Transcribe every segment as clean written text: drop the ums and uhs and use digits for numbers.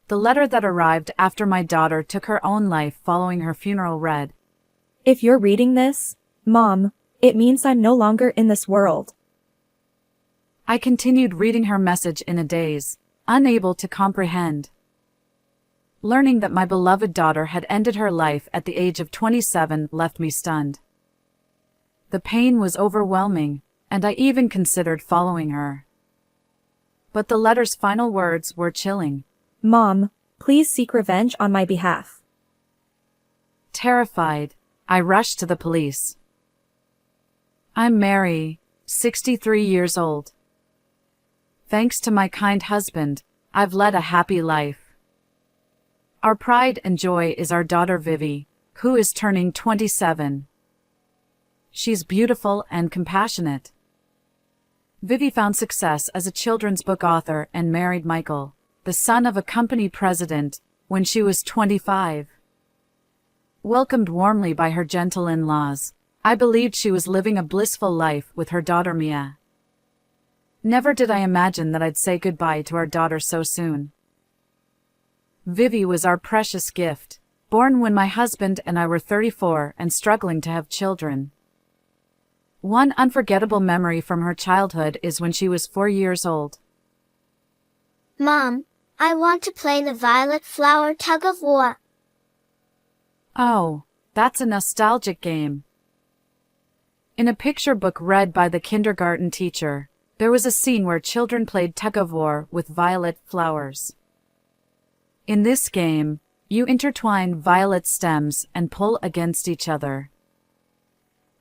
The letter that arrived after my daughter took her own life following her funeral read, "If you're reading this, Mom, it means I'm no longer in this world." I continued reading her message in a daze, unable to comprehend. Learning that my beloved daughter had ended her life at the age of 27 left me stunned. The pain was overwhelming, and I even considered following her. But the letter's final words were chilling. "Mom, please seek revenge on my behalf." Terrified, I rushed to the police. I'm Mary, 63 years old. Thanks to my kind husband, I've led a happy life. Our pride and joy is our daughter Vivi, who is turning 27. She's beautiful and compassionate. Vivi found success as a children's book author and married Michael, the son of a company president, when she was 25. Welcomed warmly by her gentle in-laws, I believed she was living a blissful life with her daughter Mia. Never did I imagine that I'd say goodbye to our daughter so soon. Vivi was our precious gift, born when my husband and I were 34 and struggling to have children. One unforgettable memory from her childhood is when she was 4 years old. "Mom, I want to play the Violet Flower tug of war." Oh, that's a nostalgic game. In a picture book read by the kindergarten teacher, there was a scene where children played tug-of-war with violet flowers. In this game, you intertwine violet stems and pull against each other.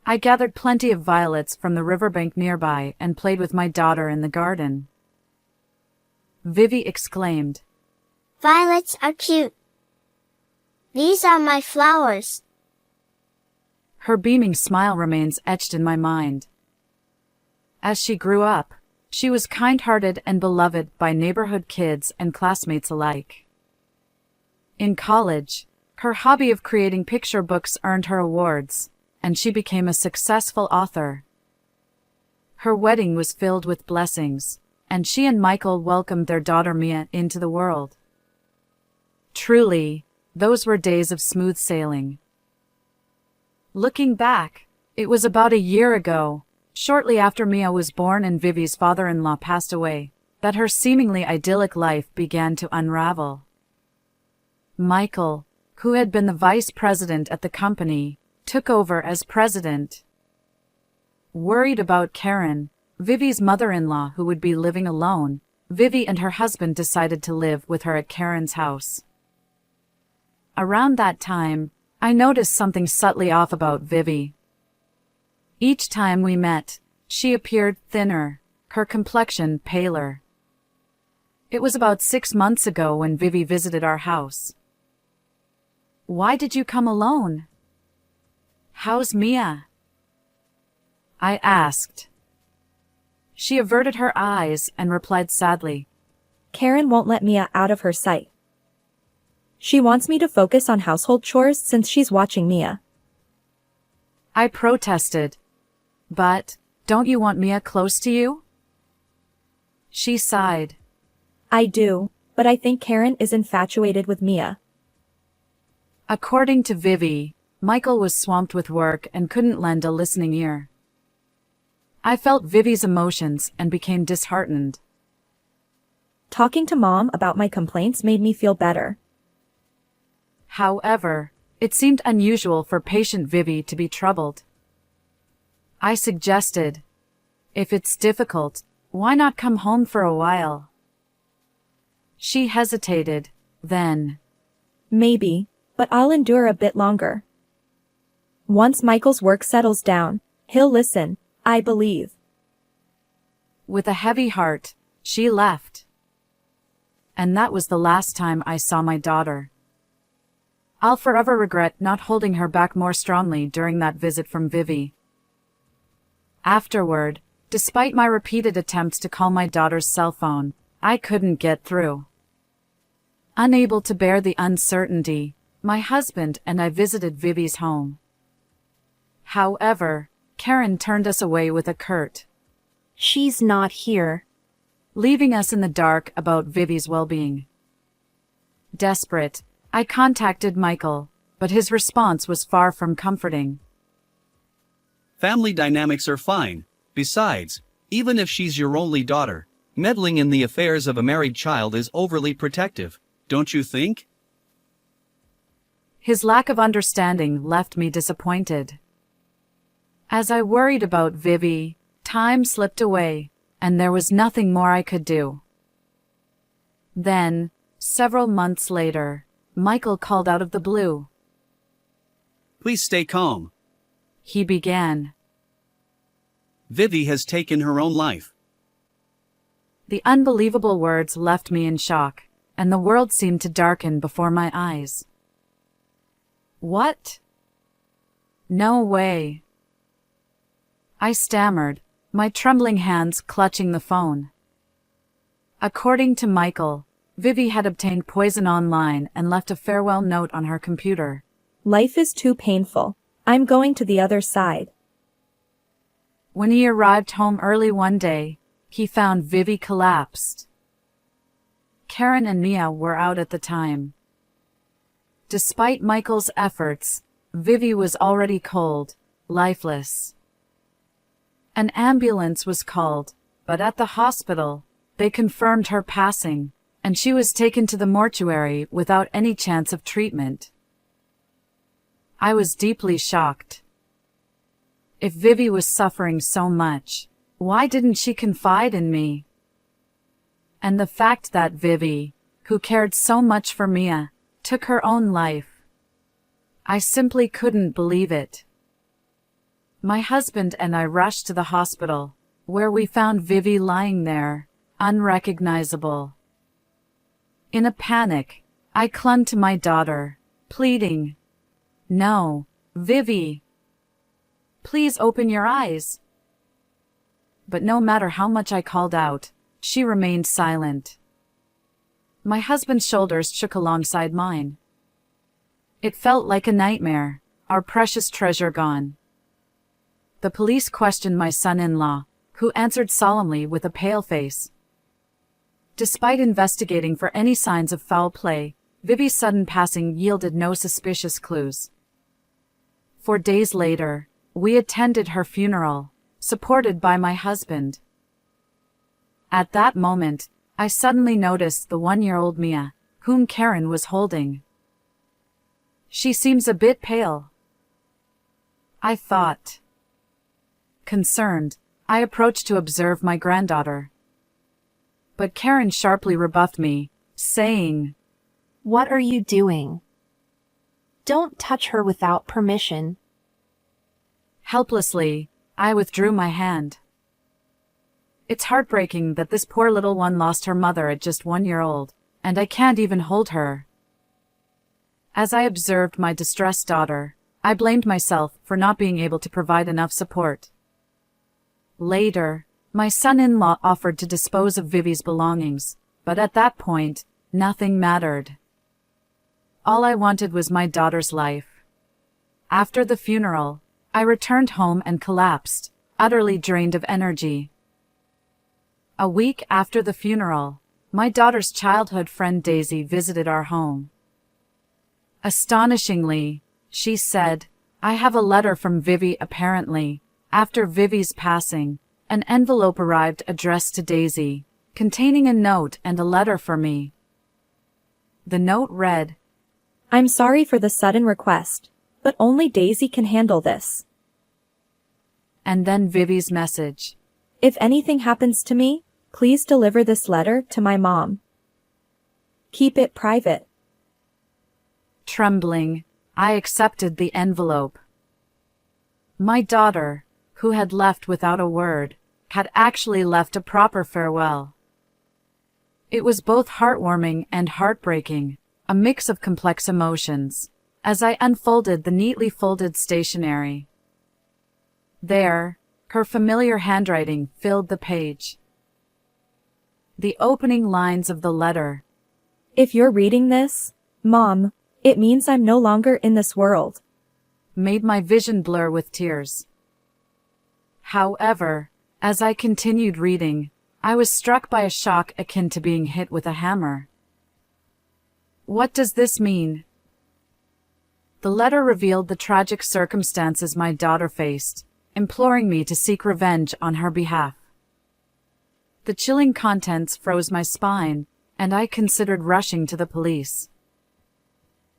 I gathered plenty of violets from the riverbank nearby and played with my daughter in the garden. Vivi exclaimed, "Violets are cute. These are my flowers." Her beaming smile remains etched in my mind. As she grew up, she was kind-hearted and beloved by neighborhood kids and classmates alike. In college, her hobby of creating picture books earned her awards, and she became a successful author. Her wedding was filled with blessings, and she and Michael welcomed their daughter Mia into the world. Truly, those were days of smooth sailing. Looking back, it was about a year ago, shortly after Mia was born and Vivi's father-in-law passed away, that her seemingly idyllic life began to unravel. Michael, who had been the vice president at the company, took over as president. Worried about Karen, Vivi's mother-in-law who would be living alone, Vivi and her husband decided to live with her at Karen's house. Around that time, I noticed something subtly off about Vivi. Each time we met, she appeared thinner, her complexion paler. It was about 6 months ago when Vivi visited our house. "Why did you come alone? How's Mia?" I asked. She averted her eyes and replied sadly, "Karen won't let Mia out of her sight. She wants me to focus on household chores since she's watching Mia." I protested. "But, don't you want Mia close to you?" She sighed. "I do, but I think Karen is infatuated with Mia." According to Vivi, Michael was swamped with work and couldn't lend a listening ear. I felt Vivi's emotions and became disheartened. Talking to Mom about my complaints made me feel better. However, it seemed unusual for patient Vivi to be troubled. I suggested, "If it's difficult, why not come home for a while?" She hesitated, then, "Maybe, but I'll endure a bit longer. Once Michael's work settles down, he'll listen, I believe." With a heavy heart, she left. And that was the last time I saw my daughter. I'll forever regret not holding her back more strongly during that visit from Vivi. Afterward, despite my repeated attempts to call my daughter's cell phone, I couldn't get through. Unable to bear the uncertainty, my husband and I visited Vivi's home. However, Karen turned us away with a curt, "She's not here," leaving us in the dark about Vivi's well-being. Desperate, I contacted Michael, but his response was far from comforting. Family dynamics are fine. Besides, even if she's your only daughter, meddling in the affairs of a married child is overly protective, don't you think? His lack of understanding left me disappointed. As I worried about Vivi, time slipped away, and there was nothing more I could do. Then, several months later, Michael called out of the blue. Please stay calm. He began. Vivi has taken her own life. The unbelievable words left me in shock, and the world seemed to darken before my eyes. What? No way. I stammered, my trembling hands clutching the phone. According to Michael, Vivi had obtained poison online and left a farewell note on her computer. Life is too painful. I'm going to the other side. When he arrived home early one day, he found Vivi collapsed. Karen and Mia were out at the time. Despite Michael's efforts, Vivi was already cold, lifeless. An ambulance was called, but at the hospital, they confirmed her passing, and she was taken to the mortuary without any chance of treatment. I was deeply shocked. If Vivi was suffering so much, why didn't she confide in me? And the fact that Vivi, who cared so much for Mia, took her own life. I simply couldn't believe it. My husband and I rushed to the hospital, where we found Vivi lying there, unrecognizable. In a panic, I clung to my daughter, pleading, "No, Vivi. Please open your eyes." But no matter how much I called out, she remained silent. My husband's shoulders shook alongside mine. It felt like a nightmare, our precious treasure gone. The police questioned my son-in-law, who answered solemnly with a pale face. Despite investigating for any signs of foul play, Vivi's sudden passing yielded no suspicious clues. 4 days later, we attended her funeral, supported by my husband. At that moment, I suddenly noticed the 1-year-old Mia, whom Karen was holding. She seems a bit pale, I thought. Concerned, I approached to observe my granddaughter. But Karen sharply rebuffed me, saying, "What are you doing? Don't touch her without permission." Helplessly, I withdrew my hand. It's heartbreaking that this poor little one lost her mother at just 1 year old, and I can't even hold her. As I observed my distressed daughter, I blamed myself for not being able to provide enough support. Later, my son-in-law offered to dispose of Vivi's belongings, but at that point, nothing mattered. All I wanted was my daughter's life. After the funeral, I returned home and collapsed, utterly drained of energy. A week after the funeral, my daughter's childhood friend Daisy visited our home. Astonishingly, she said, "I have a letter from Vivi." Apparently, after Vivi's passing, an envelope arrived addressed to Daisy, containing a note and a letter for me. The note read, I'm sorry for the sudden request, but only Daisy can handle this. And then Vivi's message. If anything happens to me, please deliver this letter to my mom. Keep it private. Trembling, I accepted the envelope. My daughter, who had left without a word, had actually left a proper farewell. It was both heartwarming and heartbreaking, a mix of complex emotions, as I unfolded the neatly folded stationery. There, her familiar handwriting filled the page. The opening lines of the letter. If you're reading this, Mom, it means I'm no longer in this world. Made my vision blur with tears. However, as I continued reading, I was struck by a shock akin to being hit with a hammer. What does this mean? The letter revealed the tragic circumstances my daughter faced, imploring me to seek revenge on her behalf. The chilling contents froze my spine, and I considered rushing to the police.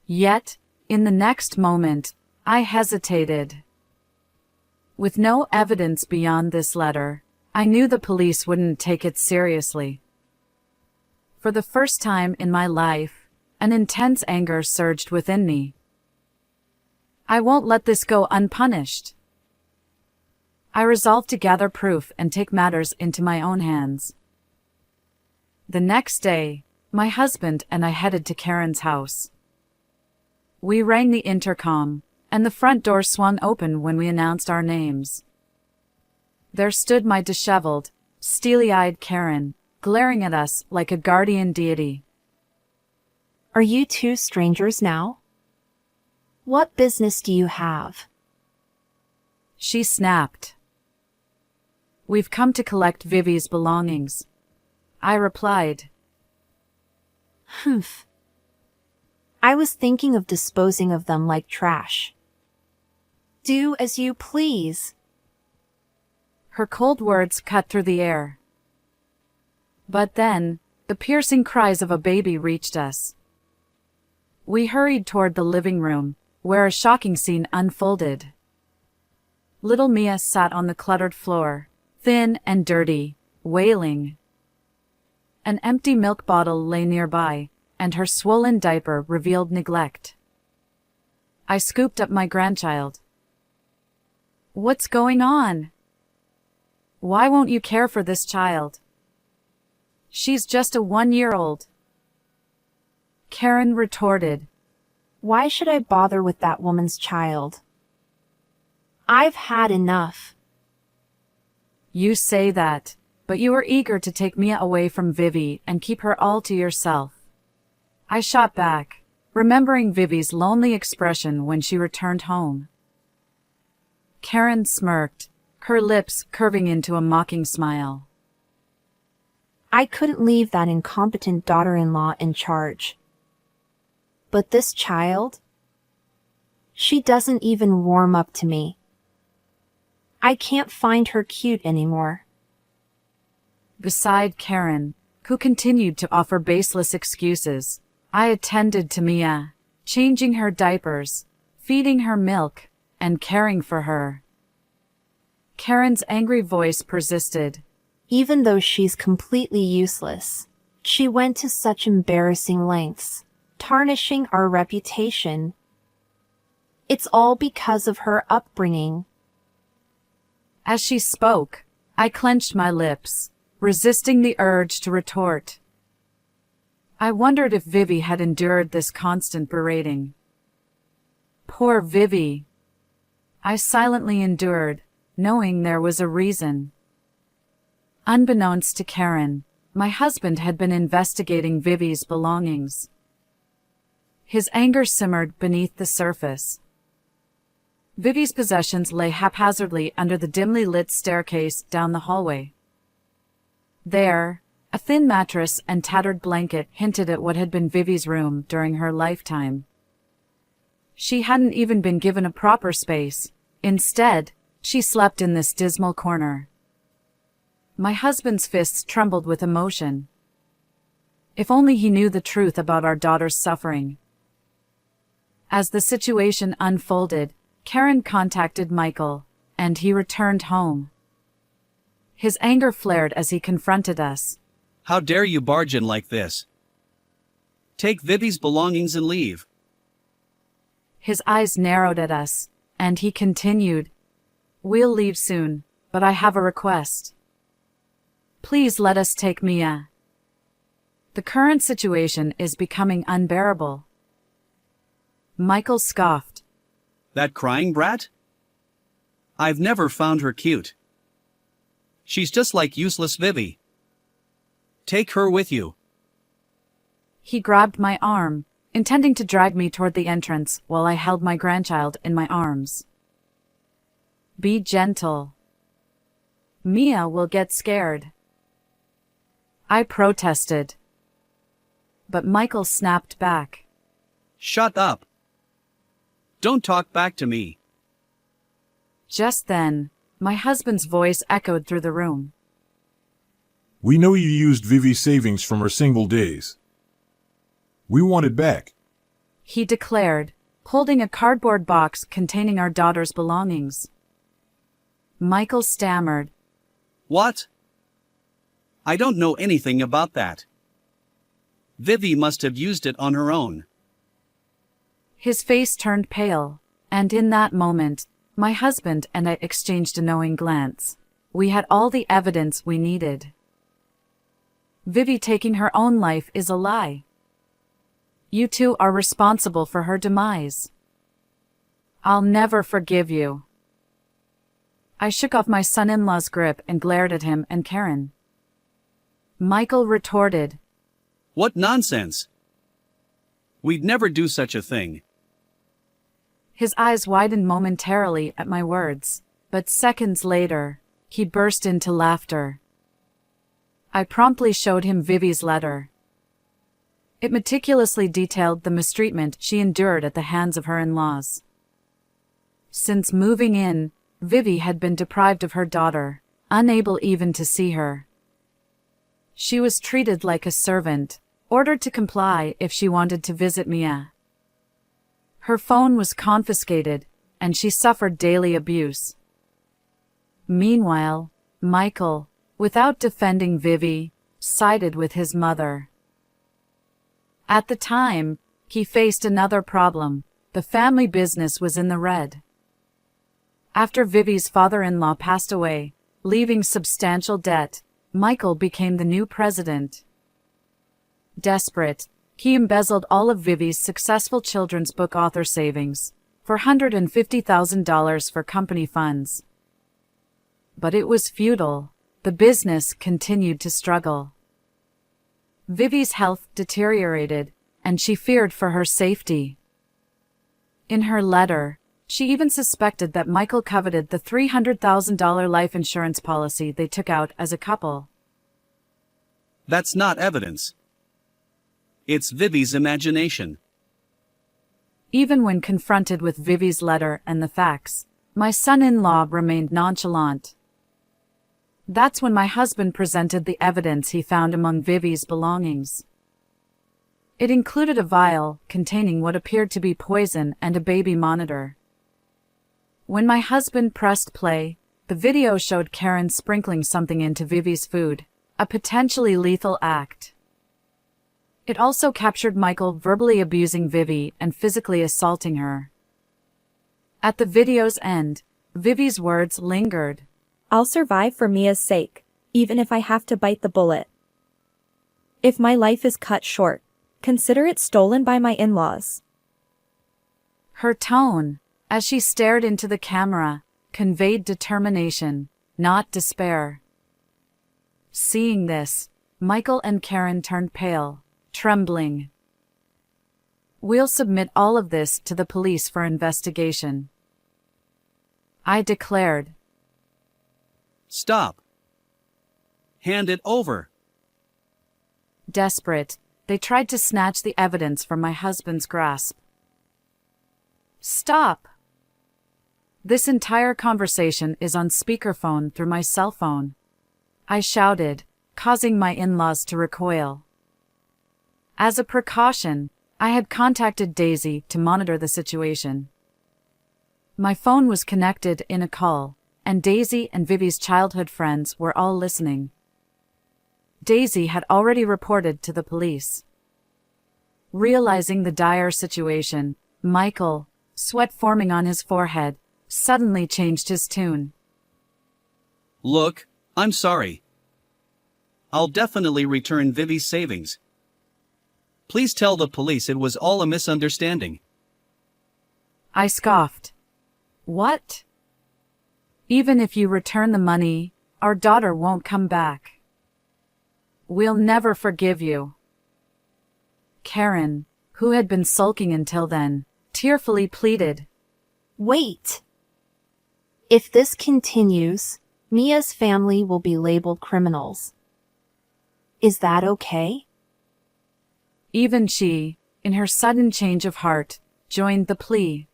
Yet, in the next moment, I hesitated. With no evidence beyond this letter, I knew the police wouldn't take it seriously. For the first time in my life, an intense anger surged within me. I won't let this go unpunished. I resolved to gather proof and take matters into my own hands. The next day, my husband and I headed to Karen's house. We rang the intercom, and the front door swung open when we announced our names. There stood my disheveled, steely-eyed Karen, glaring at us like a guardian deity. Are you two strangers now? What business do you have? She snapped. We've come to collect Vivi's belongings. I replied. Humph. I was thinking of disposing of them like trash. Do as you please. Her cold words cut through the air. But then, the piercing cries of a baby reached us. We hurried toward the living room, where a shocking scene unfolded. Little Mia sat on the cluttered floor, thin and dirty, wailing. An empty milk bottle lay nearby, and her swollen diaper revealed neglect. I scooped up my grandchild. What's going on? Why won't you care for this child? She's just a 1-year-old. Karen retorted. Why should I bother with that woman's child? I've had enough. You say that, but you were eager to take Mia away from Vivi and keep her all to yourself. I shot back, remembering Vivi's lonely expression when she returned home. Karen smirked, her lips curving into a mocking smile. I couldn't leave that incompetent daughter-in-law in charge. But this child? She doesn't even warm up to me. I can't find her cute anymore. Beside Karen, who continued to offer baseless excuses, I attended to Mia, changing her diapers, feeding her milk, and caring for her. Karen's angry voice persisted. Even though she's completely useless, she went to such embarrassing lengths, tarnishing our reputation. It's all because of her upbringing. As she spoke, I clenched my lips, resisting the urge to retort. I wondered if Vivi had endured this constant berating. Poor Vivi. I silently endured, knowing there was a reason. Unbeknownst to Karen, my husband had been investigating Vivi's belongings. His anger simmered beneath the surface. Vivi's possessions lay haphazardly under the dimly lit staircase down the hallway. There, a thin mattress and tattered blanket hinted at what had been Vivi's room during her lifetime. She hadn't even been given a proper space. Instead, she slept in this dismal corner. My husband's fists trembled with emotion. If only he knew the truth about our daughter's suffering. As the situation unfolded, Karen contacted Michael, and he returned home. His anger flared as he confronted us. How dare you barge in like this? Take Vivi's belongings and leave. His eyes narrowed at us, and he continued, We'll leave soon, but I have a request. Please let us take Mia. The current situation is becoming unbearable. Michael scoffed. That crying brat? I've never found her cute. She's just like useless Vivi. Take her with you. He grabbed my arm, intending to drag me toward the entrance while I held my grandchild in my arms. Be gentle. Mia will get scared. I protested. but Michael snapped back. Shut up. Don't talk back to me. Just then, my husband's voice echoed through the room. We know you used Vivi's savings from her single days. We want it back. He declared, holding a cardboard box containing our daughter's belongings. Michael stammered. What? I don't know anything about that. Vivi must have used it on her own. His face turned pale, and in that moment, my husband and I exchanged a knowing glance. We had all the evidence we needed. Vivi taking her own life is a lie. You two are responsible for her demise. I'll never forgive you. I shook off my son-in-law's grip and glared at him and Karen. Michael retorted, What nonsense! We'd never do such a thing. His eyes widened momentarily at my words, but seconds later, he burst into laughter. I promptly showed him Vivi's letter. It meticulously detailed the mistreatment she endured at the hands of her in-laws. Since moving in, Vivi had been deprived of her daughter, unable even to see her. She was treated like a servant, ordered to comply if she wanted to visit Mia. Her phone was confiscated, and she suffered daily abuse. Meanwhile, Michael, without defending Vivi, sided with his mother. At the time, he faced another problem. The family business was in the red. After Vivi's father-in-law passed away, leaving substantial debt, Michael became the new president. Desperate, he embezzled all of Vivi's successful children's book author savings, $450,000 for company funds. But it was futile. The business continued to struggle. Vivi's health deteriorated, and she feared for her safety. In her letter, she even suspected that Michael coveted the $300,000 life insurance policy they took out as a couple. That's not evidence. It's Vivi's imagination. Even when confronted with Vivi's letter and the facts, my son-in-law remained nonchalant. That's when my husband presented the evidence he found among Vivi's belongings. It included a vial containing what appeared to be poison and a baby monitor. When my husband pressed play, the video showed Karen sprinkling something into Vivi's food, a potentially lethal act. It also captured Michael verbally abusing Vivi and physically assaulting her. At the video's end, Vivi's words lingered. I'll survive for Mia's sake, even if I have to bite the bullet. If my life is cut short, consider it stolen by my in-laws. Her tone, as she stared into the camera, conveyed determination, not despair. Seeing this, Michael and Karen turned pale, trembling. We'll submit all of this to the police for investigation, I declared. Stop. Hand it over. Desperate, they tried to snatch the evidence from my husband's grasp. Stop! This entire conversation is on speakerphone through my cell phone, I shouted, causing my in-laws to recoil. As a precaution, I had contacted Daisy to monitor the situation. My phone was connected in a call, and Daisy and Vivi's childhood friends were all listening. Daisy had already reported to the police. Realizing the dire situation, Michael, sweat forming on his forehead, suddenly changed his tune. Look, I'm sorry. I'll definitely return Vivi's savings. Please tell the police it was all a misunderstanding. I scoffed. What? Even if you return the money, our daughter won't come back. We'll never forgive you. Karen, who had been sulking until then, tearfully pleaded. Wait. If this continues, Mia's family will be labeled criminals. Is that okay? Even she, in her sudden change of heart, joined the plea.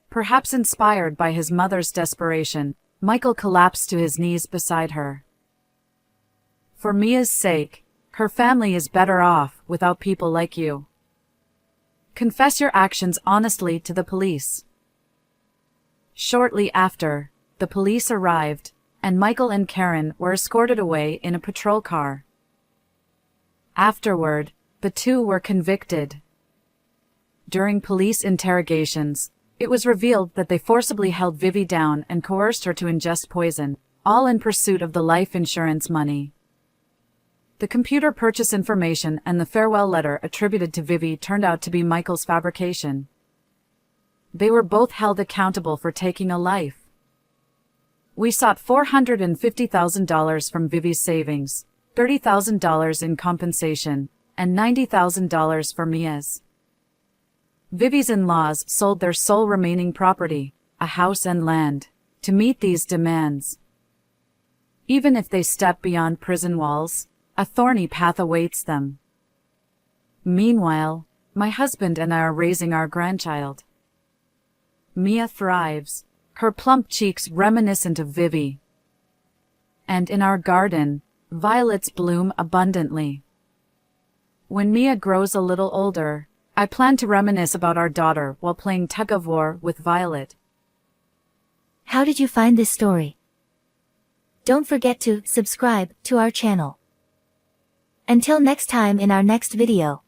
Perhaps inspired by his mother's desperation, Michael collapsed to his knees beside her. For Mia's sake, her family is better off without people like you. Confess your actions honestly to the police. Shortly after, the police arrived, and Michael and Karen were escorted away in a patrol car. Afterward, the two were convicted. During police interrogations, it was revealed that they forcibly held Vivi down and coerced her to ingest poison, all in pursuit of the life insurance money. The computer purchase information and the farewell letter attributed to Vivi turned out to be Michael's fabrication. They were both held accountable for taking a life. We sought $450,000 from Vivi's savings, $30,000 in compensation, and $90,000 for Mia's. Vivi's in-laws sold their sole remaining property, a house and land, to meet these demands. Even if they step beyond prison walls, a thorny path awaits them. Meanwhile, my husband and I are raising our grandchild. Mia thrives, her plump cheeks reminiscent of Vivi. And in our garden, violets bloom abundantly. When Mia grows a little older, I plan to reminisce about our daughter while playing tug-of-war with Violet. How did you find this story? Don't forget to subscribe to our channel. Until next time in our next video.